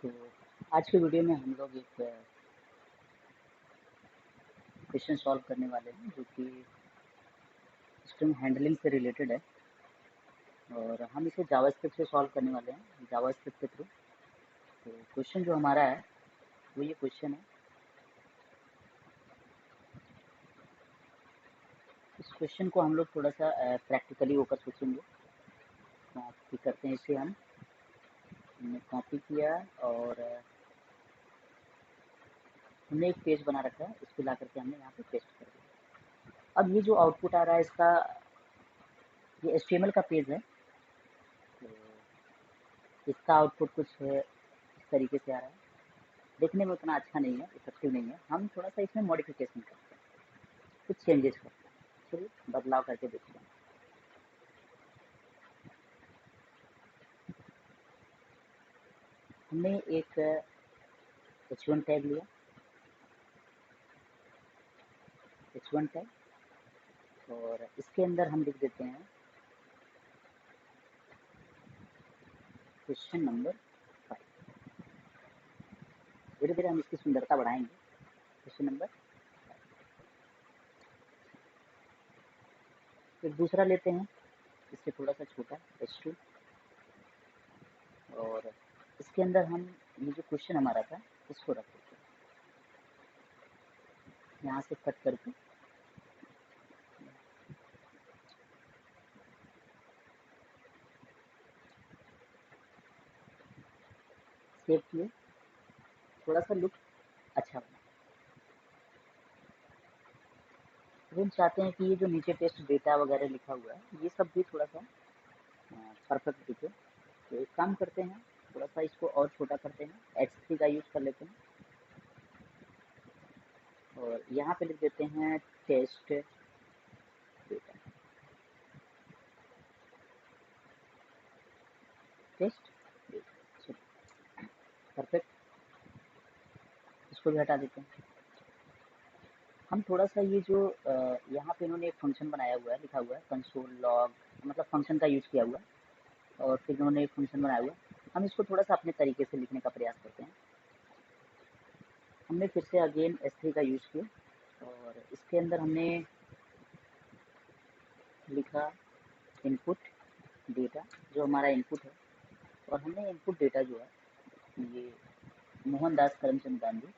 तो आज के वीडियो में हम लोग एक क्वेश्चन सॉल्व करने वाले हैं जो कि स्ट्रिंग हैंडलिंग से रिलेटेड है और हम इसे जावास्क्रिप्ट से सॉल्व करने वाले हैं जावास्क्रिप्ट के थ्रू। तो क्वेश्चन जो हमारा है वो ये क्वेश्चन है। इस क्वेश्चन को हम लोग थोड़ा सा प्रैक्टिकली होकर सोचेंगे। कॉपी करते हैं इसे हमने कॉपी किया और हमने एक पेज बना रखा है, इसको ला करके हमने यहाँ पे पेस्ट कर दिया। अब ये जो आउटपुट आ रहा है इसका, ये HTML का पेज है। तो इसका आउटपुट कुछ इस तरीके से आ रहा है। देखने में उतना अच्छा नहीं है, इफेक्टिव नहीं है। हम थोड़ा सा इसमें मॉडिफिकेशन करते हैं, कुछ चेंजेस करते हैं। चलिए बदलाव करके देखते हैं। हमने एक H1 टैग लिया, H1 टैग, और इसके अंदर हम लिख देते हैं क्वेश्चन नंबर 5। धीरे धीरे हम इसकी सुंदरता बढ़ाएंगे। Question number 5। फिर दूसरा लेते हैं, इससे थोड़ा सा छोटा, H2, और इसके अंदर हम ये जो क्वेश्चन हमारा था इसको रख देते हैं, यहाँ से कट करके सेव किए। थोड़ा सा लुक अच्छा बना। अब हम चाहते हैं कि ये जो नीचे टेस्ट डेटा वगैरह लिखा हुआ है ये सब भी थोड़ा सा परफेक्ट दिखे। तो एक काम करते हैं, थोड़ा सा इसको और छोटा करते हैं, H3 का यूज़ कर लेते हैं और यहाँ पे लिख देते हैं test data, test data. Perfect. इसको भी हटा देते हैं। हम थोड़ा सा ये जो यहाँ पे इन्होंने एक फंक्शन बनाया हुआ है, लिखा हुआ है कंसोल लॉग, मतलब फंक्शन का यूज़ किया हुआ है और फिर इन्होंने एक फंक्शन बनाया हुआ है। हम इसको थोड़ा सा अपने तरीके से लिखने का प्रयास करते हैं। हमने फिर से अगेन S3 का यूज़ किया और इसके अंदर हमने लिखा इनपुट डेटा, जो हमारा इनपुट है, और हमने इनपुट डेटा जो है ये मोहनदास करमचंद गांधी,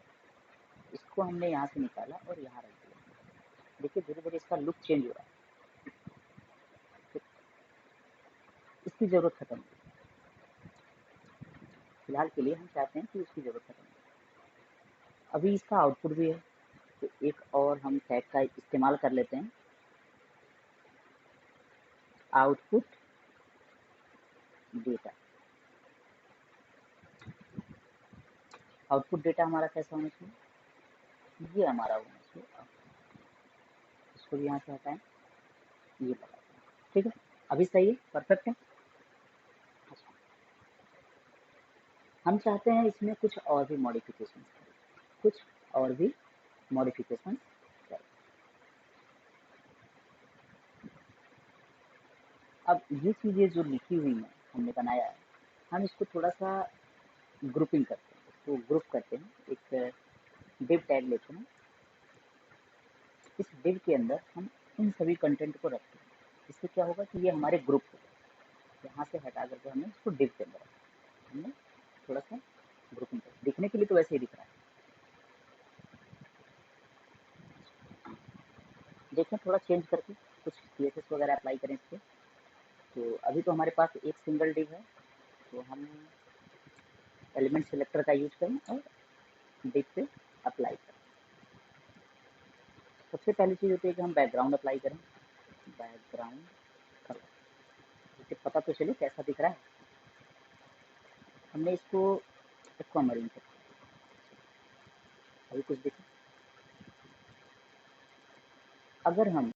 इसको हमने यहाँ से निकाला और यहाँ रख दिया। देखिए धीरे धीरे इसका लुक चेंज हो रहा है। तो इसकी ज़रूरत खत्म हो, फिलहाल के लिए हम चाहते हैं कि इसकी ज़रूरत खत्म हो। अभी इसका आउटपुट भी है, तो एक और हम टैग का इस्तेमाल कर लेते हैं, आउटपुट डेटा। आउटपुट डेटा हमारा कैसा होना चाहिए, ये हमारा होना चाहिए। इसको भी यहाँ से हटाएं, ये लगाते हैं। ठीक है, अभी सही है, परफेक्ट है। अच्छा, हम चाहते हैं इसमें कुछ और भी मॉडिफिकेशन, कुछ और भी मॉडिफिकेशन करें। अब ये चीज़ें जो लिखी हुई हैं, हमने बनाया है, हम इसको थोड़ा सा ग्रुपिंग करते हैं, इसको ग्रुप करते हैं। एक डिव टैग लेते हैं, इस डिव के अंदर हम इन सभी कंटेंट को रखते हैं। इससे क्या होगा कि ये हमारे ग्रुप हो गए। यहाँ से हटा करके हमने इसको डिव के अंदर रखा, हमने थोड़ा सा ग्रुपिंग कर, दिखने के लिए तो वैसे ही दिख रहा है। देखें थोड़ा चेंज करके कुछ CSS वगैरह अप्लाई करें इस पर। तो अभी तो हमारे पास एक सिंगल डिव है, तो हम एलिमेंट सेलेक्टर का यूज करें और डिव पे अप्लाई करें। सबसे पहली चीज़ होती है कि हम बैकग्राउंड अप्लाई करें, बैकग्राउंड कलर, इसे पता तो चले कैसा दिख रहा है। हमने इसको एक्वामरीन कर, अभी कुछ दिखे। अगर हम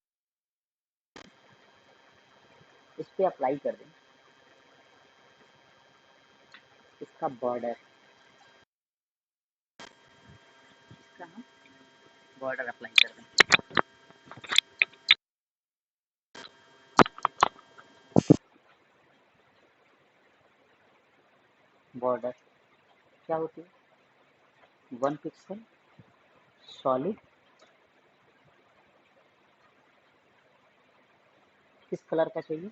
इस पे अप्लाई कर दें इसका बॉर्डर, इसका हम बॉर्डर अप्लाई कर दें, बॉर्डर, क्या होती है? 1 पिक्सल सॉलिड, किस कलर का चाहिए?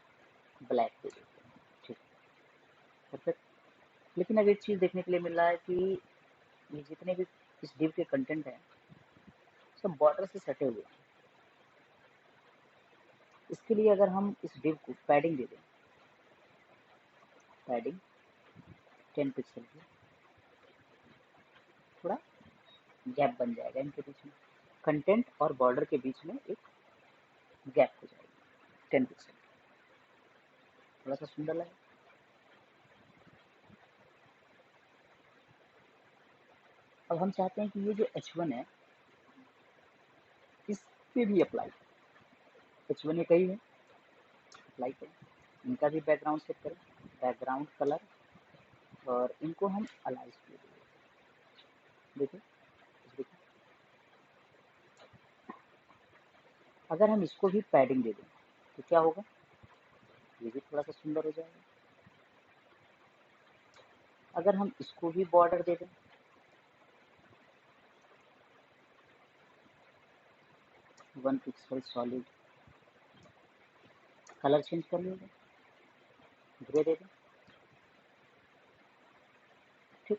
ब्लैक दे देते हैं, ठीक, परफेक्ट। लेकिन अब एक चीज़ देखने के लिए मिल रहा है कि ये जितने भी इस div के कंटेंट हैं सब बॉर्डर से सटे हुए हैं। इसके लिए अगर हम इस div को पैडिंग दे दें, पैडिंग 10 पिक्सल की, थोड़ा गैप बन जाएगा इनके बीच में, कंटेंट और बॉर्डर के बीच में एक गैप हो जाएगी 10 पिक्सल, थोड़ा सा सुंदर लगे। अब हम चाहते हैं कि ये जो H1 है इस पे भी अप्लाई, H1 ये कई है, अप्लाई करें, इनका भी बैकग्राउंड सेट करें, बैकग्राउंड कलर, और इनको हम अलाइज कर देंगे। देखिए, देखिए, अगर हम इसको भी पैडिंग दे दें तो क्या होगा? ये भी थोड़ा सा सुंदर हो जाएगा। अगर हम इसको भी बॉर्डर दे दें, 1 पिक्सल सॉलिड, कलर चेंज कर लीजिए, ग्रे दे दें, ठीक,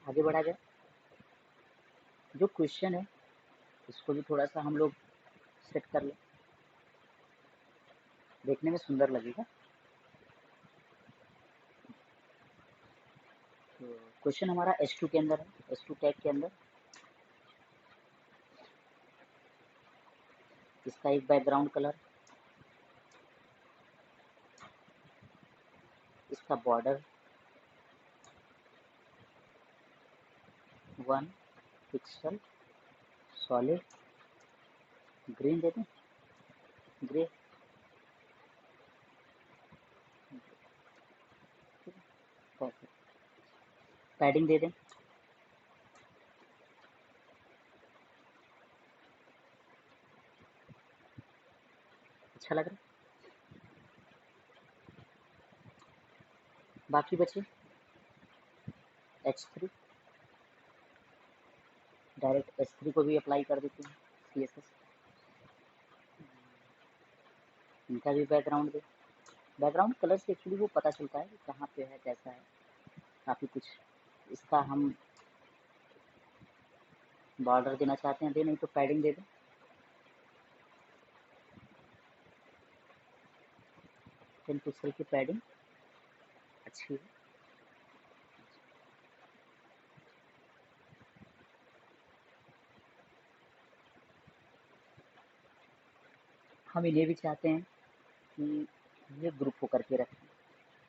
आगे बढ़ा जाए। जो क्वेश्चन है इसको भी थोड़ा सा हम लोग सेट कर लें, देखने में सुंदर लगेगा। तो क्वेश्चन हमारा H2 के अंदर है, H2 टैग के अंदर, इसका एक बैकग्राउंड कलर, इसका बॉर्डर 1 पिक्सल सॉलिड, ग्रीन दे दें, ग्रे, परफेक्ट, पैडिंग दे दें, अच्छा लग रहा है। बाकी बचे H3, डायरेक्ट H3 को भी अप्लाई कर देते हैं, CSS, इनका भी बैकग्राउंड दे, बैकग्राउंड कलर से एक्चुअली वो पता चलता है कि कहाँ पे है, कैसा है, काफ़ी कुछ। इसका हम बॉर्डर देना चाहते हैं दे, नहीं तो पैडिंग दे दें, 10 पिक्सल की पैडिंग अच्छी है। हम इन्हें भी चाहते हैं कि ये ग्रुप होकर के रखें,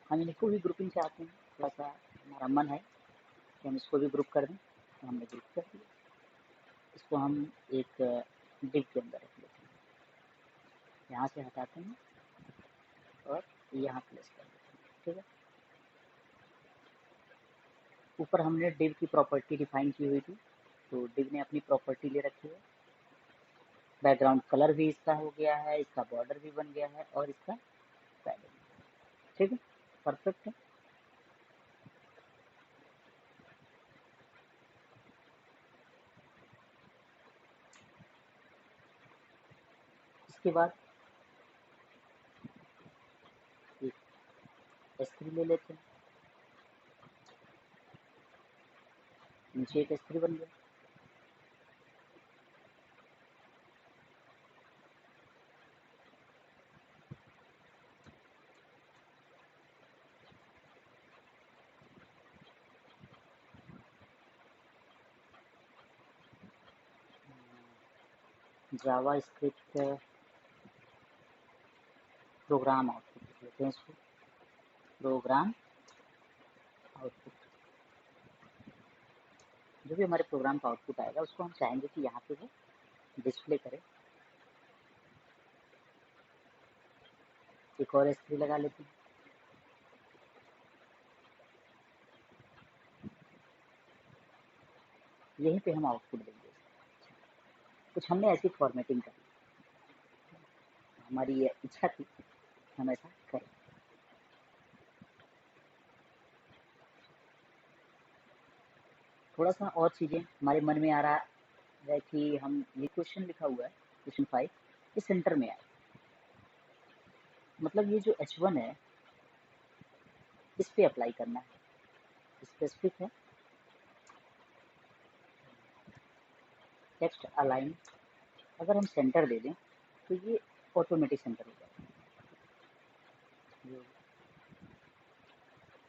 हम इनको भी ग्रुपिंग चाहते हैं, थोड़ा सा हमारा मन है कि हम इसको भी ग्रुप कर दें, तो हमने ग्रुप कर दिया। इसको हम एक डिव के अंदर रख लेते हैं, यहाँ से हटाते हैं और यहाँ प्लेस कर देते हैं, ठीक है। ऊपर हमने डिव की प्रॉपर्टी डिफाइन की हुई थी, तो डिव ने अपनी प्रॉपर्टी ले रखी है, बैकग्राउंड कलर भी इसका हो गया है, इसका बॉर्डर भी बन गया है, और इसका पैडिंग, ठीक है, परफेक्ट है। इसके बाद एक S3 ले लेते हैं, नीचे एक S3 बन गया। जावा स्क्रिप्ट प्रोग्राम आउटपुट लिख लेते हैं इसको, प्रोग्राम आउटपुट, जो भी हमारे प्रोग्राम का आउटपुट आएगा उसको हम चाहेंगे कि यहाँ पे वो डिस्प्ले करे। एक और S3 लगा लेते हैं, यहीं पे हम आउटपुट देंगे। कुछ हमने ऐसी फॉर्मेटिंग करी, हमारी ये इच्छा थी हम ऐसा करें। थोड़ा सा और चीज़ें हमारे मन में आ रहा है कि हम ये क्वेश्चन लिखा हुआ है, क्वेश्चन 5, ये सेंटर में आए, मतलब ये जो H1 है इस पे अप्लाई करना है, स्पेसिफिक है, टेक्स्ट अलाइन, अगर हम सेंटर दे दें तो ये ऑटोमेटिक सेंटर हो जाएगा।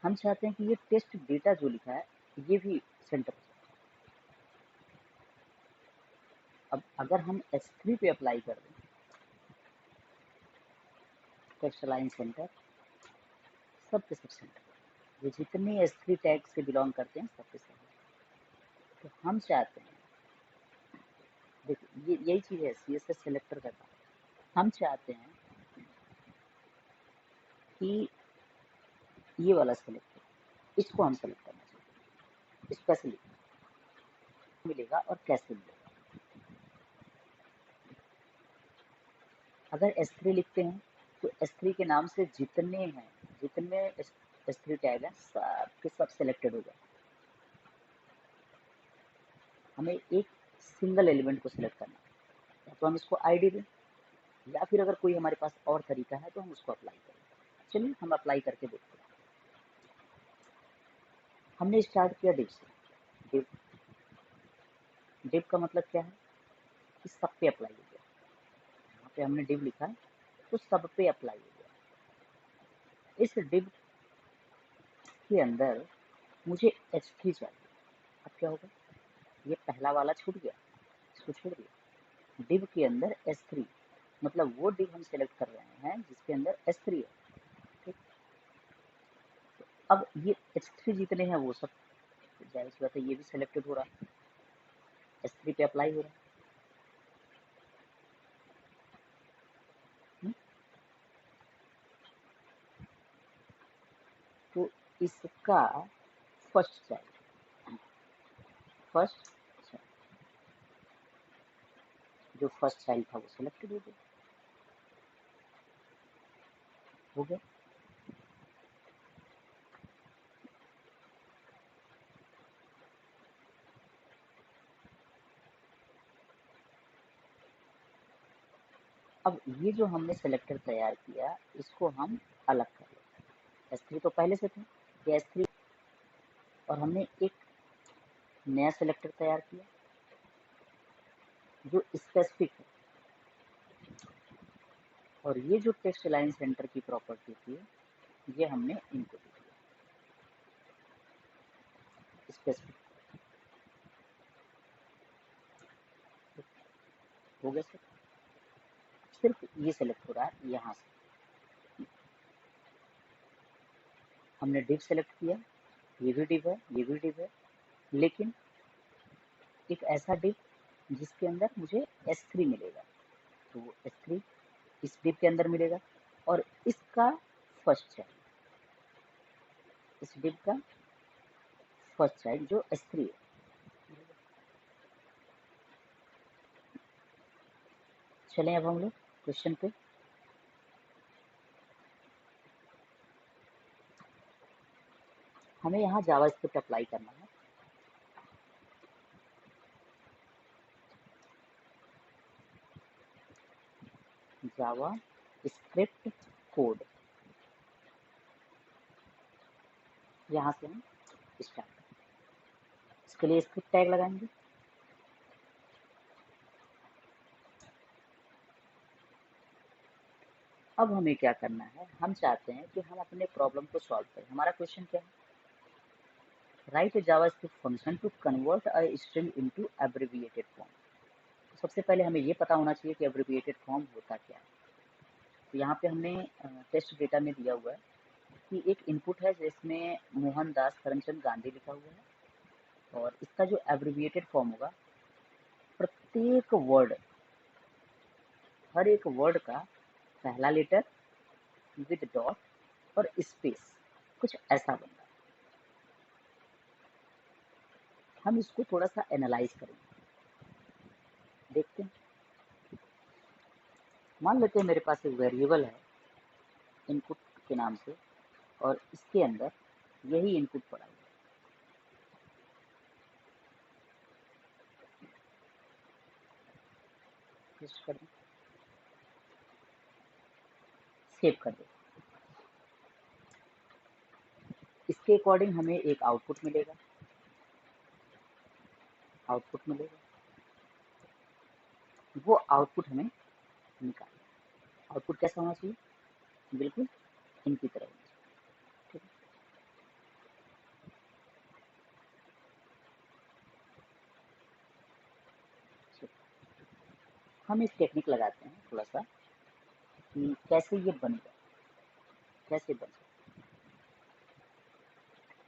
हम चाहते हैं कि ये टेस्ट डेटा जो लिखा है ये भी सेंटर हो जाए। अब अगर हम S3 पे अप्लाई कर दें, टेक्स्ट अलाइन सेंटर, सब के सब सेंटर, ये जितने S3 टैग से बिलोंग करते हैं सब के सब। तो हम चाहते हैं, देखिए ये यही चीज़ है CSS सेलेक्टर का काम। हम चाहते हैं कि ये वाला सेलेक्ट, इसको हम सेलेक्ट करना चाहिए, स्पेशली मिलेगा और कैसे मिलेगा। अगर S3 लिखते हैं तो S3 के नाम से जितने हैं, जितने S3 टैग हैं सब के सब सेलेक्टेड हो जाए। हमें एक सिंगल एलिमेंट को सिलेक्ट करना है, तो हम इसको ID दें, या फिर अगर कोई हमारे पास और तरीका है तो हम उसको अप्लाई करें। चलिए हम अप्लाई करके देखते हैं। हमने स्टार्ट किया डिव से। डिव, डिव का मतलब क्या है कि सब पे अप्लाई हो गया। यहाँ पे हमने डिव लिखा है तो सब पे अप्लाई हो गया। इस डिव के अंदर मुझे H3 चाहिए। अब क्या होगा, ये पहला वाला छूट गया, इसको छोड़ दिया। डिव के अंदर S3, मतलब वो डिव हम सेलेक्ट कर रहे हैं जिसके अंदर S3 है। ठीक, अब ये H3 जितने हैं वो सब, जाहिर सी बात है ये भी सेलेक्टेड हो रहा है, S3 पे अप्लाई हो रहा है। तो इसका फर्स्ट चाइल्ड, फर्स्ट जो फर्स्ट चाइल्ड था वो सेलेक्टेड हो गया, हो गया। अब ये जो हमने सेलेक्टर तैयार किया इसको हम अलग कर लें। S3 तो पहले से थे, ये S3, और हमने एक नया सेलेक्टर तैयार किया जो स्पेसिफिक है, और ये जो टेक्स्ट लाइन सेंटर की प्रॉपर्टी थी ये हमने इनको दे दिया स्पेसिफिक। हो गया सर, सिर्फ ये सेलेक्ट हो रहा है यहाँ से। हमने डिव सेलेक्ट किया, ये भी डिव है, ये भी डिव है, लेकिन एक ऐसा डिव जिसके अंदर मुझे S3 मिलेगा, तो वो S3 इस डिव के अंदर मिलेगा, और इसका फर्स्ट चाइल्ड, इस डिव का फर्स्ट चाइल्ड जो S3 है। चलें अब हम लोग क्वेश्चन पे। हमें यहाँ जावास्क्रिप्ट अप्लाई करना है। जावा स्क्रिप्ट कोड, यहाँ से हम स्टार्ट, इसके लिए स्क्रिप्ट टैग लगाएंगे। अब हमें क्या करना है, हम चाहते हैं कि हम अपने प्रॉब्लम को सॉल्व करें। हमारा क्वेश्चन क्या है, write JavaScript function to convert a string into abbreviated form. तो सबसे पहले हमें ये पता होना चाहिए कि एब्रिविएटेड फॉर्म होता क्या है। तो यहाँ पे हमने टेस्ट डेटा में दिया हुआ है कि एक इनपुट है जिसमें मोहनदास करमचंद गांधी लिखा हुआ है, और इसका जो एब्रिविएटेड फॉर्म होगा, प्रत्येक वर्ड, हर एक वर्ड का पहला लेटर विद डॉट और स्पेस, कुछ ऐसा बनता है। हम इसको थोड़ा सा एनालाइज करेंगे, देखते हैं। मान लेते हैं मेरे पास एक वेरिएबल है इनपुट के नाम से, और इसके अंदर यही इनपुट पड़ा हुआ है। पेस्ट कर दें, सेव कर दें। इसके अकॉर्डिंग हमें एक आउटपुट मिलेगा, वो आउटपुट हमें निकालना। आउटपुट कैसा होना चाहिए? बिल्कुल इनकी तरह होना चाहिए। ठीक है, ठीक। हम एक टेक्निक लगाते हैं थोड़ा सा कि कैसे ये बनेगा, कैसे बन सकता।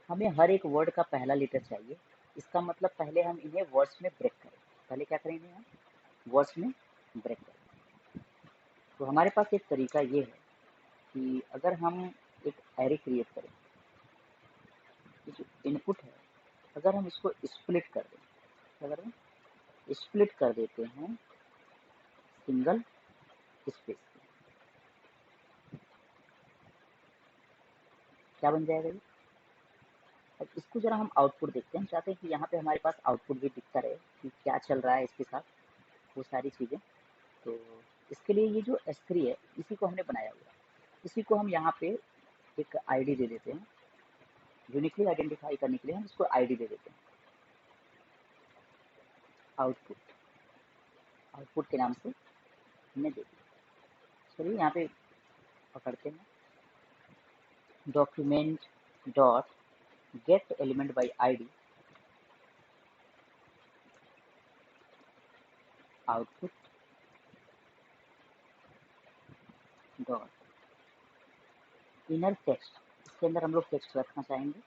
हमें हर एक वर्ड का पहला लेटर चाहिए। इसका मतलब पहले हम इन्हें वर्ड्स में ब्रेक करें। पहले क्या करेंगे? हम वर्ड्स में ब्रेक करें। तो हमारे पास एक तरीका ये है कि अगर हम एक एरे क्रिएट करें, जो इनपुट है, अगर हम इसको स्प्लिट कर दें, क्या करें? स्प्लिट कर देते हैं सिंगल स्पेस, क्या बन जाएगा ये? अब इसको जरा हम आउटपुट देखते हैं। हम चाहते हैं कि यहाँ पे हमारे पास आउटपुट भी दिखता रहे कि क्या चल रहा है इसके साथ, वो सारी चीज़ें। तो इसके लिए ये जो S3 है, इसी को हमने बनाया हुआ है। इसी को हम यहाँ पे एक आईडी दे देते हैं। यूनिकली आइडेंटिफाई करने के लिए हम इसको आईडी दे देते हैं, आउटपुट। आउटपुट के नाम से हमने दे दिया। चलिए यहाँ पे पकड़ते हैं, document dot gate element by ID output dot inner text. इसके अंदर हम लोग टेक्स्ट रखना चाहेंगे,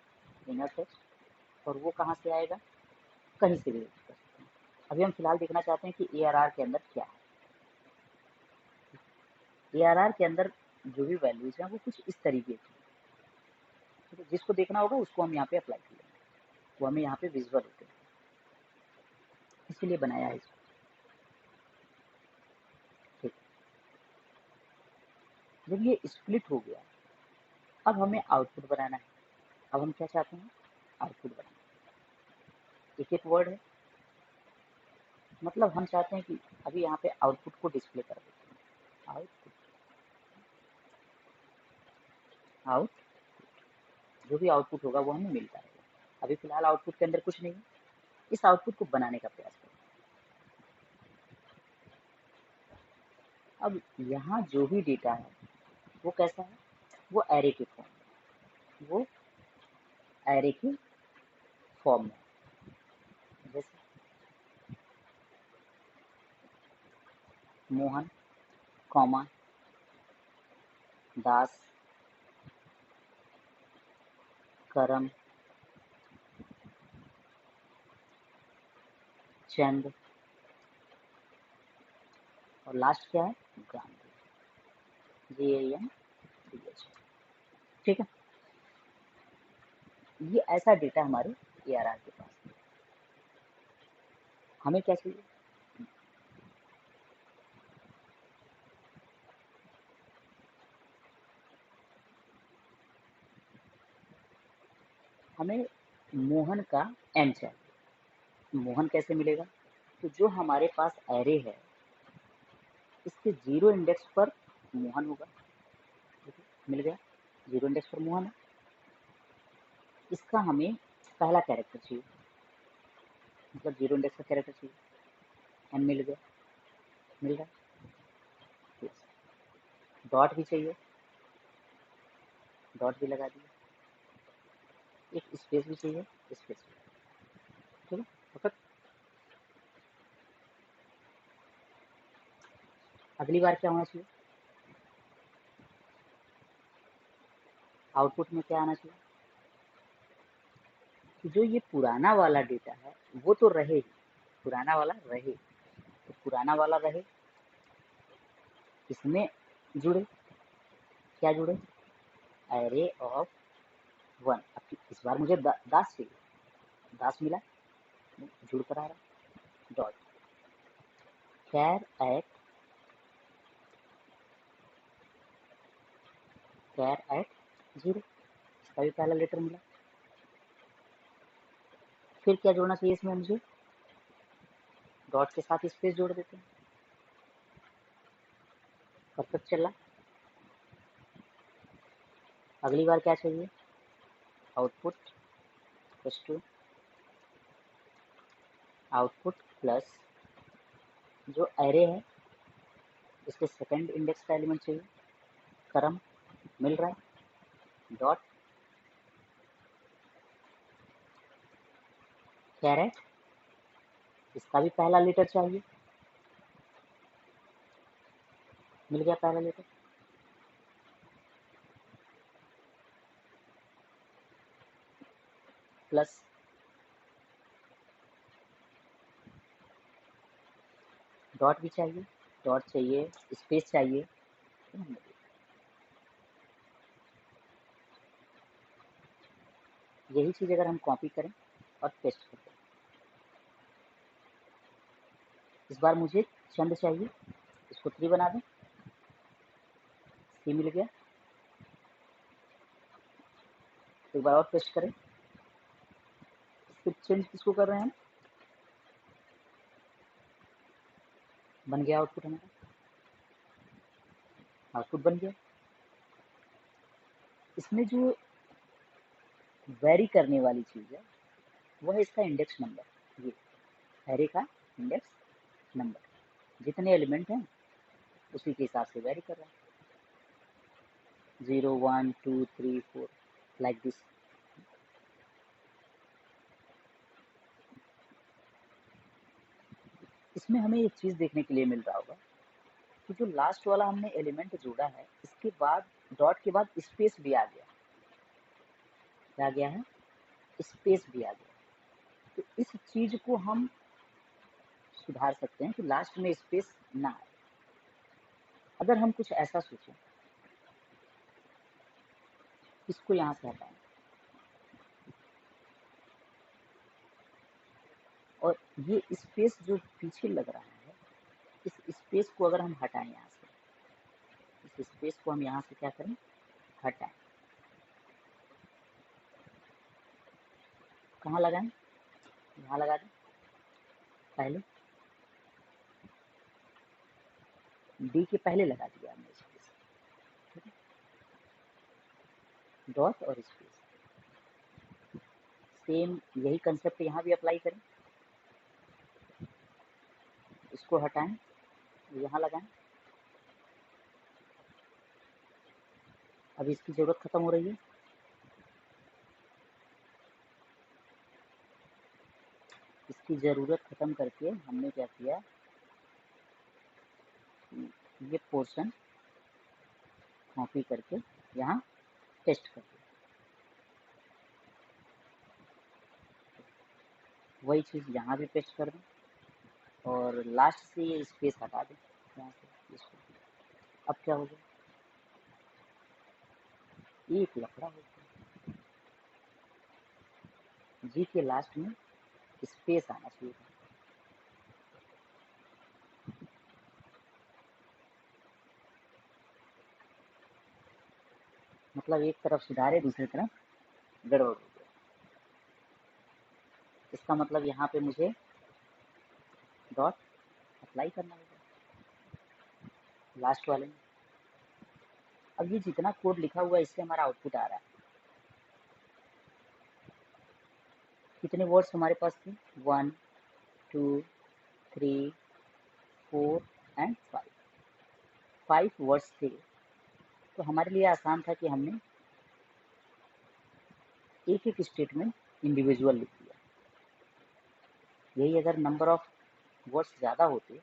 इनर टेक्स्ट। और वो कहाँ से आएगा? कहीं से भी कर सकते हैं। अभी हम फिलहाल देखना चाहते हैं कि ARR के अंदर क्या है। ARR के अंदर जो भी वैल्यूज हैं वो कुछ इस तरीके की, ठीक है। जिसको देखना होगा उसको हम यहाँ पे अप्लाई करेंगे, वो हमें यहाँ पे विजुअल होते हैं, इसीलिए बनाया है इसको। ठीक, जब ये स्प्लिट हो गया, अब हमें आउटपुट बनाना है। अब हम क्या चाहते हैं? आउटपुट बनाना। एक एक वर्ड है, मतलब हम चाहते हैं कि अभी यहाँ पे आउटपुट को डिस्प्ले कर देते हैं। आउटपुट, आउट, जो भी आउटपुट होगा वो हमें मिलता रहेगा। अभी फिलहाल आउटपुट के अंदर कुछ नहीं है, इस आउटपुट को बनाने का प्रयास करें। अब यहाँ जो भी डेटा है वो कैसा है? वो एरे के फॉर्म में, वो एरे के फॉर्म में। जैसे मोहन, कॉमा, दास, करम, चंद, और लास्ट क्या है? गांधी, GANDH। ठीक है, ये ऐसा डेटा हमारे ARR के पास है। हमें क्या चाहिए? हमें मोहन का M चाहिए। मोहन कैसे मिलेगा? तो जो हमारे पास एरे है, इसके 0 इंडेक्स पर मोहन होगा। ठीक है, मिल गया, 0 इंडेक्स पर मोहन है। इसका हमें पहला कैरेक्टर चाहिए, मतलब 0 इंडेक्स का कैरेक्टर चाहिए। M मिल गया, मिल रहा है। डॉट भी चाहिए, डॉट भी लगा दिया। एक स्पेस भी चाहिए, स्पेस भी। ठीक है, परफेक्ट। अगली बार क्या होना चाहिए? आउटपुट में क्या आना चाहिए? कि जो ये पुराना वाला डेटा है वो तो रहे ही, पुराना वाला रहे। तो पुराना वाला रहे, इसमें जुड़े, क्या जुड़े? Array of 1। अब इस बार मुझे दास चाहिए, दास मिला, जुड़ कर आ रहा। Dot char at, char at 0, इसका भी पहला लेटर मिला। फिर क्या जोड़ना चाहिए इसमें मुझे? डॉट के साथ स्पेस जोड़ देते हैं। परफेक्ट चल रहा। अगली बार क्या चाहिए, output equals to output plus जो एरे है इसके सेकंड इंडेक्स का एलिमेंट चाहिए, क्रम मिल रहा है, डॉट कैरेट इसका भी पहला लेटर चाहिए, मिल गया पहला लेटर, प्लस डॉट भी चाहिए, डॉट चाहिए, स्पेस चाहिए। यही चीज़ अगर हम कॉपी करें और पेस्ट करें, इस बार मुझे चंद चाहिए, इसको 3 बना दें, सी मिल गया। एक बार और पेस्ट करें, सिर्फ चेंज किसको कर रहे हैं हम, बन गया आउटपुट हमारा, आउटपुट बन गया। इसमें जो वेरी करने वाली चीज़ है वह है इसका इंडेक्स नंबर, ये एरे का इंडेक्स नंबर, जितने एलिमेंट हैं उसी के हिसाब से वेरी कर रहा है, 0 1 2 3 4 लाइक दिस। इसमें हमें एक चीज़ देखने के लिए मिल रहा होगा कि जो लास्ट वाला हमने एलिमेंट जोड़ा है इसके बाद डॉट के बाद स्पेस भी आ गया, क्या आ गया है, स्पेस भी आ गया। तो इस चीज़ को हम सुधार सकते हैं कि लास्ट में स्पेस ना आए। अगर हम कुछ ऐसा सोचें, इसको यहाँ से हटाएं और ये स्पेस जो पीछे लग रहा है, इस स्पेस को अगर हम हटाएं यहाँ से, इस स्पेस को हम यहाँ से क्या करें, हटाएं। कहाँ लगाएं, यहाँ लगा दें, पहले डी के पहले लगा दिया हमने स्पेस, ठीक है, डॉट और स्पेस। सेम यही कंसेप्ट यहाँ भी अप्लाई करें, इसको हटाएं, यहाँ लगाएं। अब इसकी ज़रूरत खत्म हो रही है, इसकी ज़रूरत खत्म करके हमने क्या किया, ये पोर्शन कॉपी करके यहाँ पेस्ट कर दिया। वही चीज़ यहाँ भी पेस्ट कर दें और लास्ट से ये स्पेस हटा दें यहाँ से इसको। अब क्या हो गया, एक लफड़ा हो गया, जी के लास्ट में स्पेस आना चाहिए था। मतलब एक तरफ सुधारे दूसरी तरफ गड़बड़ हो गया। इसका मतलब यहाँ पे मुझे डॉट अप्लाई करना होगा लास्ट वाले में। अब ये जितना कोड लिखा हुआ है इससे हमारा आउटपुट आ रहा है। कितने वर्ड्स हमारे पास थे, 1 2 3 4 एंड 5, 5 वर्ड्स थे। तो हमारे लिए आसान था कि हमने एक एक स्टेटमेंट इंडिविजुअल लिख दिया। यही अगर नंबर ऑफ वर्ड्स ज़्यादा होते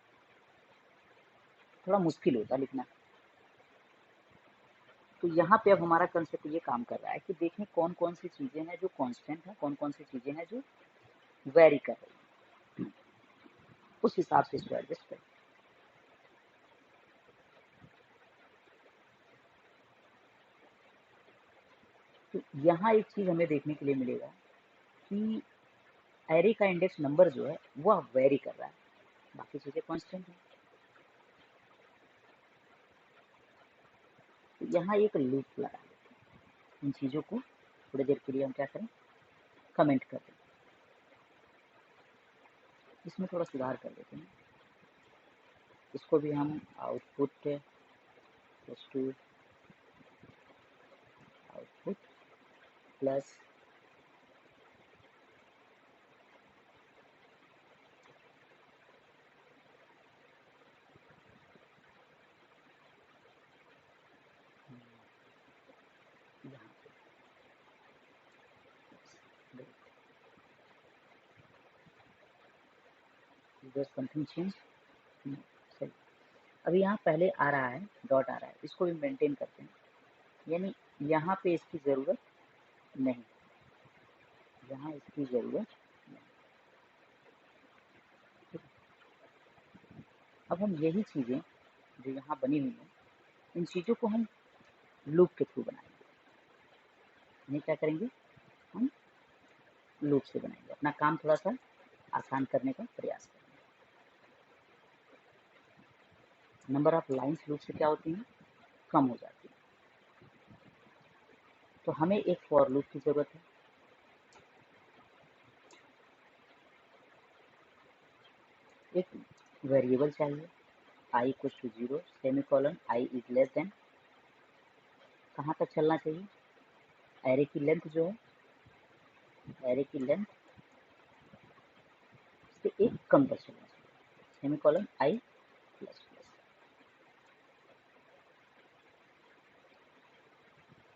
थोड़ा मुश्किल होता लिखना। तो यहाँ पे अब हमारा कंसेप्ट ये काम कर रहा है कि देखें कौन कौन सी चीज़ें हैं जो कांस्टेंट हैं, कौन कौन सी चीज़ें हैं जो वेरी कर रही हैं, उस हिसाब से इसको एडजस्ट करें। तो यहाँ एक चीज़ हमें देखने के लिए मिलेगा कि एरे का इंडेक्स नंबर जो है वह वेरी कर रहा है, बाकी चीज़ें कांस्टेंट हैं। तो यहाँ एक लूप लगा देते हैं, इन चीज़ों को थोड़ी देर के लिए हम क्या करें, कमेंट कर दें। इसमें थोड़ा सुधार कर देते हैं, इसको भी हम output equals to output plus यहाँ पे समथिंग चेंज सही। अभी यहाँ पहले आ रहा है, डॉट आ रहा है, इसको भी मेंटेन करते हैं, यानी यहाँ पे इसकी ज़रूरत नहीं, यहाँ इसकी ज़रूरत नहीं। अब हम यही चीज़ें जो यहाँ बनी हुई हैं, इन चीज़ों को हम लूप के थ्रू बनाएंगे। इन्हें क्या करेंगे, हम लूप से बनाएंगे, अपना काम थोड़ा सा आसान करने का प्रयास करेंगे। नंबर ऑफ लाइन्स लूप से क्या होती हैं, कम हो जाती है। तो हमें एक फॉर लूप की ज़रूरत है। एक वेरिएबल चाहिए i equal to 0 semicolon i is less than, कहाँ तक चलना चाहिए, एरे की लेंथ जो है, एरे की लेंथ से एक कम तक चलना चाहिए, सेमीकोलन i प्लस प्लस।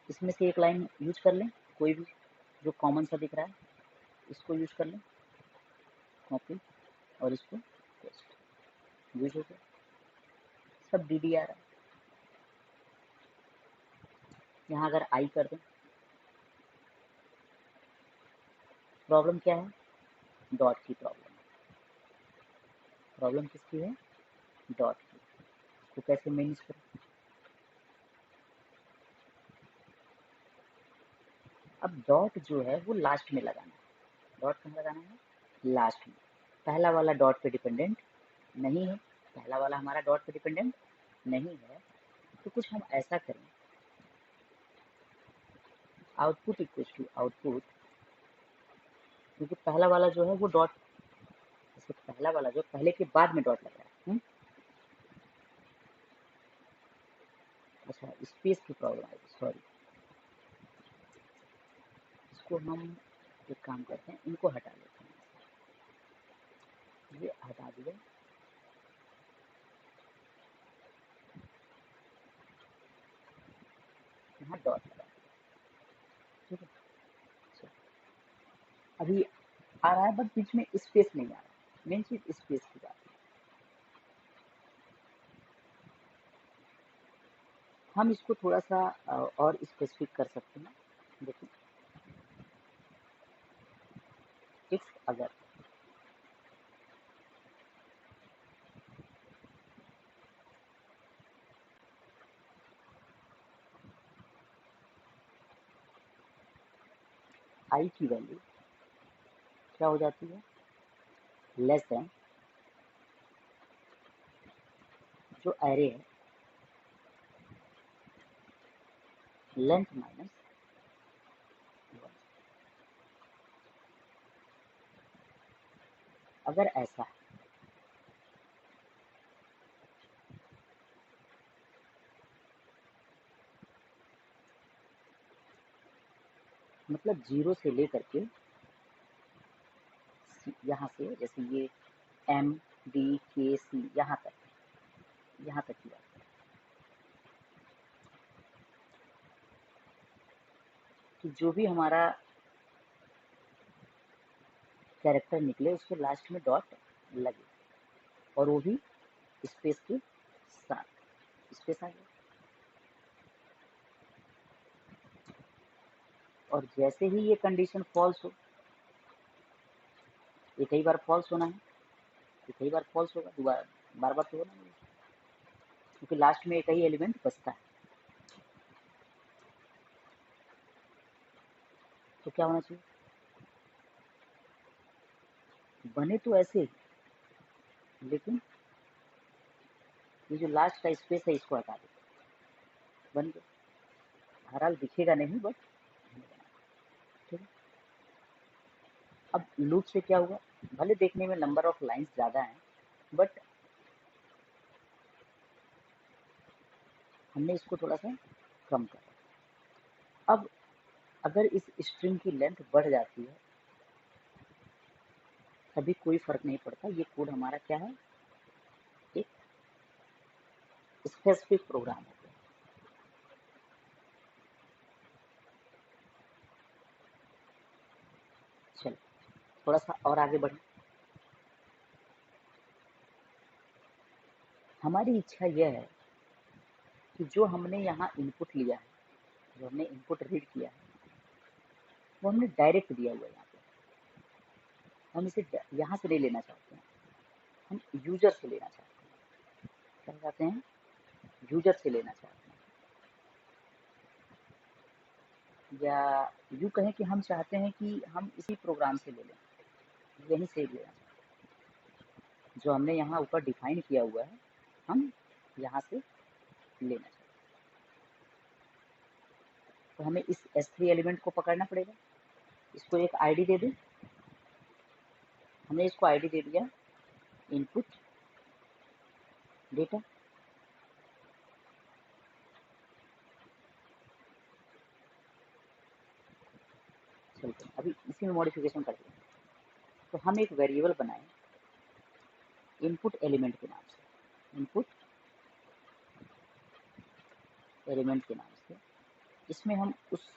इसमें से एक लाइन यूज कर लें, कोई भी जो कॉमन सा दिख रहा है इसको यूज कर लें, कॉपी और इसको पेस्ट, यूज हो गया, सब डी आ रहा है। यहाँ अगर आई कर दें, प्रॉब्लम क्या है, डॉट की प्रॉब्लम, प्रॉब्लम किसकी है, डॉट की। तो कैसे मैनेज करें, अब डॉट जो है वो लास्ट में लगाना है, डॉट कहाँ लगाना है, लास्ट में। पहला वाला डॉट पे डिपेंडेंट नहीं है, पहला वाला हमारा डॉट पे डिपेंडेंट नहीं है, तो कुछ हम ऐसा करें, आउटपुट इक्वल टू आउटपुट, क्योंकि पहला वाला जो है वो डॉट, जैसे पहला वाला जो पहले के बाद में डॉट लग रहा है, अच्छा स्पेस की प्रॉब्लम आई, सॉरी, इसको हम एक काम करते हैं, इनको हटा लेते हैं, ये हटा दिया, यहाँ डॉट लगा दिया, ठीक है। चलो, अभी आ रहा है बट बीच में स्पेस नहीं आ रहा, मेन चीज स्पेस की बात है। हम इसको थोड़ा सा और स्पेसिफिक कर सकते हैं, देखिए इफ अगर आई की वैल्यू क्या हो जाती है, लेस देन जो एरे है लेंथ माइनस 1, अगर ऐसा है मतलब 0 से लेकर के यहाँ से, जैसे ये एम डी के सी यहाँ तक की बात है, कि जो भी हमारा कैरेक्टर निकले उसके लास्ट में डॉट लगे, और वो भी स्पेस के साथ, स्पेस आ गया। और जैसे ही ये कंडीशन फॉल्स हो, ये कई बार फॉल्स होना है, ये कई बार फॉल्स होगा, दोबारा बार बार तो होना नहीं, क्योंकि लास्ट में एक ही एलिमेंट बचता है, तो क्या होना चाहिए, बने तो ऐसे ही, लेकिन ये जो लास्ट का स्पेस है इसको हटा दो, बन गया, बहरहाल दिखेगा नहीं बट, ठीक है। अब लूप से क्या हुआ, भले देखने में नंबर ऑफ लाइंस ज़्यादा हैं, बट हमने इसको थोड़ा सा कम करा। अब अगर इस स्ट्रिंग की लेंथ बढ़ जाती है तभी कोई फर्क नहीं पड़ता, ये कोड हमारा क्या है, एक स्पेसिफिक प्रोग्राम है। चलो थोड़ा सा और आगे बढ़े। हमारी इच्छा यह है कि जो हमने यहाँ इनपुट लिया है, जो हमने इनपुट रीड किया है, वो हमने डायरेक्ट दिया हुआ है यहाँ पे। हम इसे यहाँ से नहीं लेना चाहते हैं, हम यूजर से लेना चाहते हैं। क्या चाहते हैं, यूजर से लेना चाहते हैं, या यूँ कहें कि हम चाहते हैं कि हम इसी प्रोग्राम से ले लें, यहीं से लेना चाहते हैं। जो हमने यहाँ ऊपर डिफाइन किया हुआ है हम यहाँ से लेना चाहते हैं। तो हमें इस S3 एलिमेंट को पकड़ना पड़ेगा, इसको एक आईडी दे दें। हमने इसको आईडी दे दिया इनपुट डेटा। चलते हैं अभी इसी में मॉडिफिकेशन करते हैं। तो हम एक वेरिएबल बनाए इनपुट एलिमेंट के नाम से, इनपुट एलिमेंट के नाम से। इसमें हम उस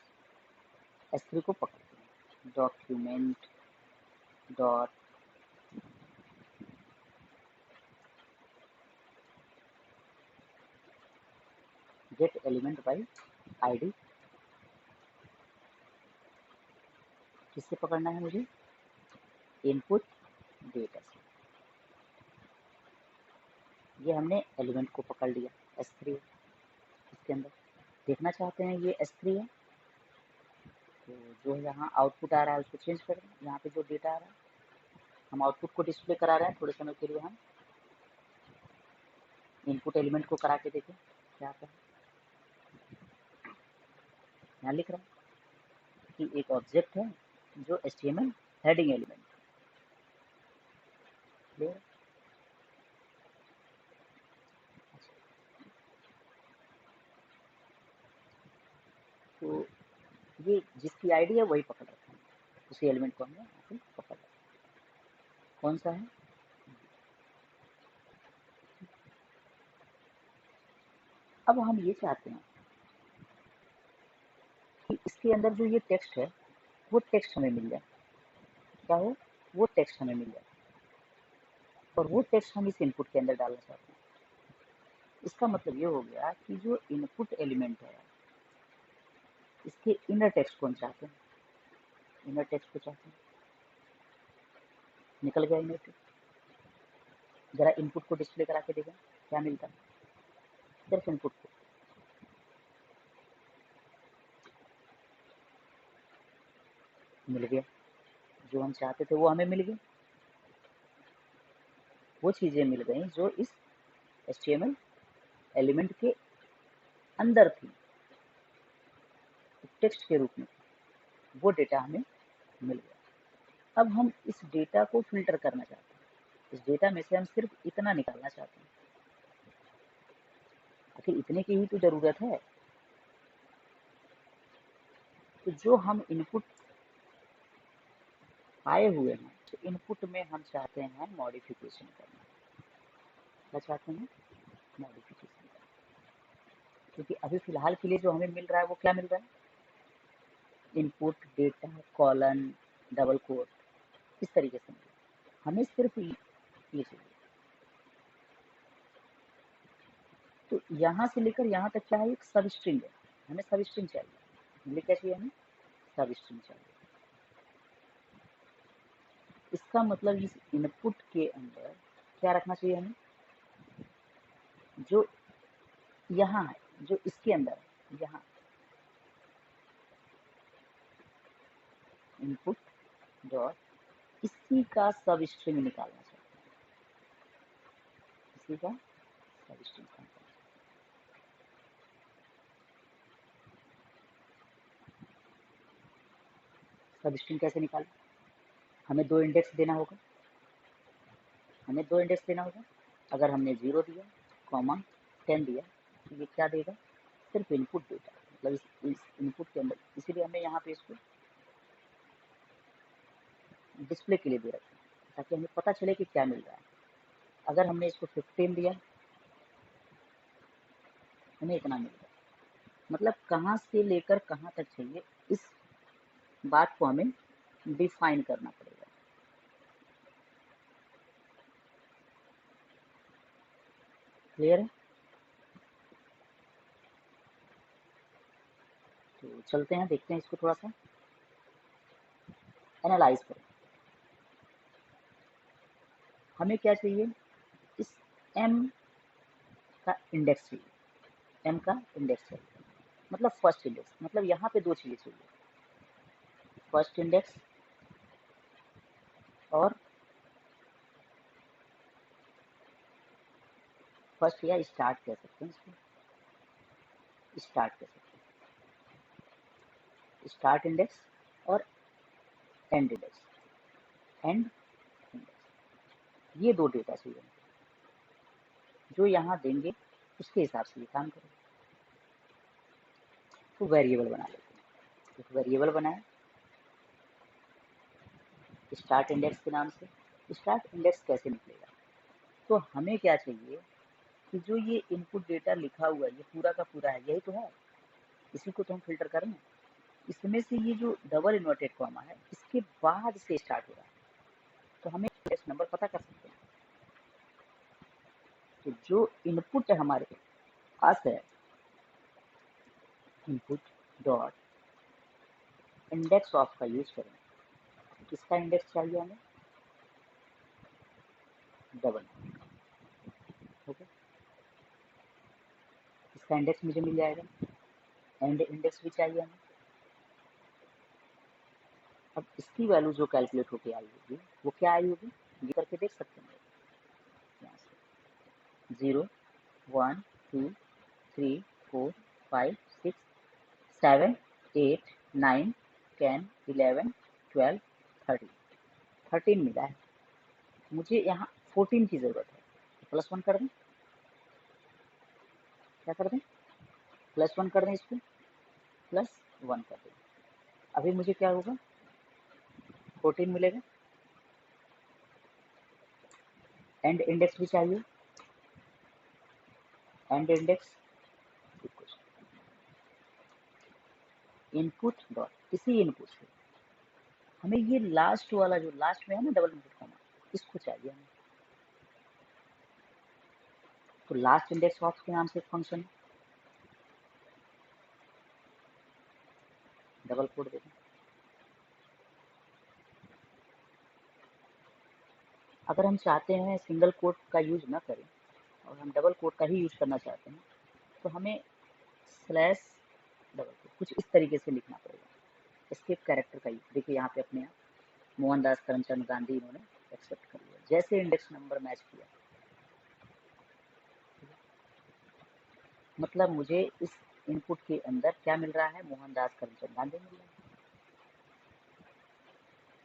S3 को पकड़ते हैं, document dot gate element by ID. किससे पकड़ना है मुझे, इनपुट डेटा से। ये हमने एलिमेंट को पकड़ लिया, S3 इसके अंदर देखना चाहते हैं ये S3 है, तो जो यहाँ आउटपुट आ रहा है उसको चेंज कर दें। यहाँ पे जो डेटा आ रहा है हम आउटपुट को डिस्प्ले करा रहे हैं। थोड़े समय के लिए हम इनपुट एलिमेंट को करा के देखें क्या आता है। यहाँ लिख रहा है कि एक ऑब्जेक्ट है जो HTML हेडिंग एलिमेंट है। तो ये जिसकी आईडी है वही पकड़ रखा है, उसी एलिमेंट को हमने यहाँ पे पकड़ रखा। कौन सा है, अब हम ये चाहते हैं कि इसके अंदर जो ये टेक्स्ट है वो टेक्स्ट हमें मिल जाए। क्या हो, वो टेक्स्ट हमें मिल जाए, और वो टेक्स्ट हम इस इनपुट के अंदर डालना चाहते हैं। इसका मतलब ये हो गया कि जो इनपुट एलिमेंट है इसके इनर टेक्स्ट को हम चाहते हैं, इनर टेक्स्ट को चाहते हैं। निकल गया इनर टेक्स्ट। जरा इनपुट को डिस्प्ले करा के देखें क्या मिलता है, सिर्फ इनपुट को। मिल गया, जो हम चाहते थे वो हमें मिल गया, वो चीज़ें मिल गई जो इस HTML एलिमेंट के अंदर थी, टेक्स्ट के रूप में, वो डेटा हमें मिल गया। अब हम इस डेटा को फिल्टर करना चाहते हैं, इस डेटा में से हम सिर्फ इतना निकालना चाहते हैं। आखिर इतने की ही तो ज़रूरत है। तो जो हम इनपुट आए हुए हैं, तो इनपुट में हम चाहते हैं मॉडिफिकेशन करना। क्या चाहते हैं, मॉडिफिकेशन करना। क्योंकि अभी फिलहाल के लिए जो हमें मिल रहा है वो क्या मिल रहा है, input data colon double quote, इस तरीके से मिल रहा है। हमें सिर्फ ये चाहिए। तो यहाँ से लेकर यहाँ तक क्या है, एक सब स्ट्रिंग है, हमें सब स्ट्रिंग चाहिए। मिले क्या चाहिए हमें, सब स्ट्रिंग चाहिए। इसका मतलब इस इनपुट के अंदर क्या रखना चाहिए हमें, जो यहाँ है, जो इसके अंदर है, यहाँ इनपुट डॉट इसी का सब स्ट्रिंग निकालना चाहते हैं, इसी का सब स्ट्रिंग निकालना। सब स्ट्रिंग कैसे निकालें, हमें दो इंडेक्स देना होगा, हमें दो इंडेक्स देना होगा। अगर हमने 0 दिया कॉमा 10 दिया तो ये क्या देगा, सिर्फ इनपुट डेटा, मतलब इस इनपुट के अंदर, इसीलिए हमें यहाँ पे इसको डिस्प्ले के लिए दे रखा है ताकि हमें पता चले कि क्या मिल रहा है। अगर हमने इसको 15 दिया, हमें इतना मिल रहा है, मतलब कहाँ से लेकर कहाँ तक चाहिए, इस बात को हमें डिफाइन करना पड़ेगा। क्लियर है? तो चलते हैं, देखते हैं इसको थोड़ा सा एनालाइज करें। हमें क्या चाहिए, इस m का इंडेक्स चाहिए, m का इंडेक्स चाहिए, मतलब फर्स्ट इंडेक्स, मतलब यहाँ पे दो चीज़ें चाहिए, फर्स्ट इंडेक्स और फर्स्ट या स्टार्ट कह सकते हैं इसको, स्टार्ट कह सकते हैं, स्टार्ट इंडेक्स और एंड इंडेक्स, एंड इंडेक्स, ये दो डेटा चाहिए जो यहाँ देंगे, उसके हिसाब से ये काम करेगा। तो वेरिएबल बना लेते हैं, एक वेरिएबल बनाए स्टार्ट इंडेक्स के नाम से। स्टार्ट इंडेक्स कैसे निकलेगा, तो हमें क्या चाहिए कि जो ये इनपुट डेटा लिखा हुआ है ये पूरा का पूरा है, यही तो है, इसी को तो हम फिल्टर कर रहे हैं। इसमें से ये जो डबल इन्वर्टेड कॉमा है इसके बाद से स्टार्ट हो रहा है, तो हमें इंडेक्स नंबर पता कर सकते हैं। तो जो इनपुट है हमारे पास है, इनपुट डॉट इंडेक्स ऑफ का यूज करें, किसका इंडेक्स चाहिए हमें, डबल, ओके, इसका इंडेक्स मुझे मिल जाएगा, एंड इंडेक्स भी चाहिए हमें। अब इसकी वैल्यू जो कैलकुलेट होके आई होगी वो क्या आई होगी, ये करके देख सकते हैं यहाँ से, 0 1 2 3 4 5 6 7 8 9 10 11 12 13 मिला है, मुझे यहाँ 14 की ज़रूरत है, तो +1 कर दें, क्या कर दें, +1 कर दें, इसको +1 कर दें, अभी मुझे क्या होगा, 14 मिलेगा। एंड इंडेक्स भी चाहिए, एंड इंडेक्स इनपुट डॉट, इसी इनपुट से हमें ये लास्ट वाला जो लास्ट में है ना डबल इनपुट कॉमा, इसको चाहिए हमें। तो लास्ट इंडेक्स ऑफ के नाम से एक फंक्शन है, डबल कोड देखें, अगर हम चाहते हैं सिंगल कोड का यूज ना करें और हम डबल कोड का ही यूज करना चाहते हैं, तो हमें स्लैश डबल कोड कुछ इस तरीके से लिखना पड़ेगा, एस्केप कैरेक्टर का यूज। देखिए यहाँ पे अपने आप मोहनदास करमचंद गांधी इन्होंने एक्सेप्ट कर लिया, जैसे इंडेक्स नंबर मैच किया, मतलब मुझे इस इनपुट के अंदर क्या मिल रहा है, मोहनदास करमचंद गांधी मिल रहा है,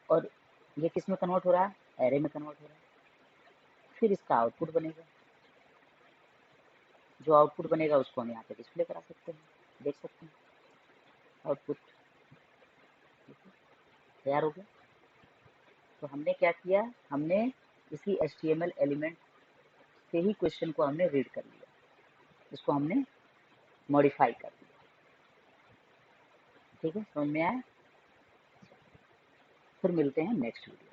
और ये किस में कन्वर्ट हो रहा है, एरे में कन्वर्ट हो रहा है। फिर इसका आउटपुट बनेगा, जो आउटपुट बनेगा उसको हम यहाँ पे डिस्प्ले करा सकते हैं, देख सकते हैं आउटपुट तैयार हो गया। तो हमने क्या किया, हमने इसी HTML एलिमेंट से ही क्वेश्चन को हमने रीड कर लिया, इसको हमने मॉडिफाई कर दिया, ठीक है, समझ में आया। फिर मिलते हैं नेक्स्ट वीडियो।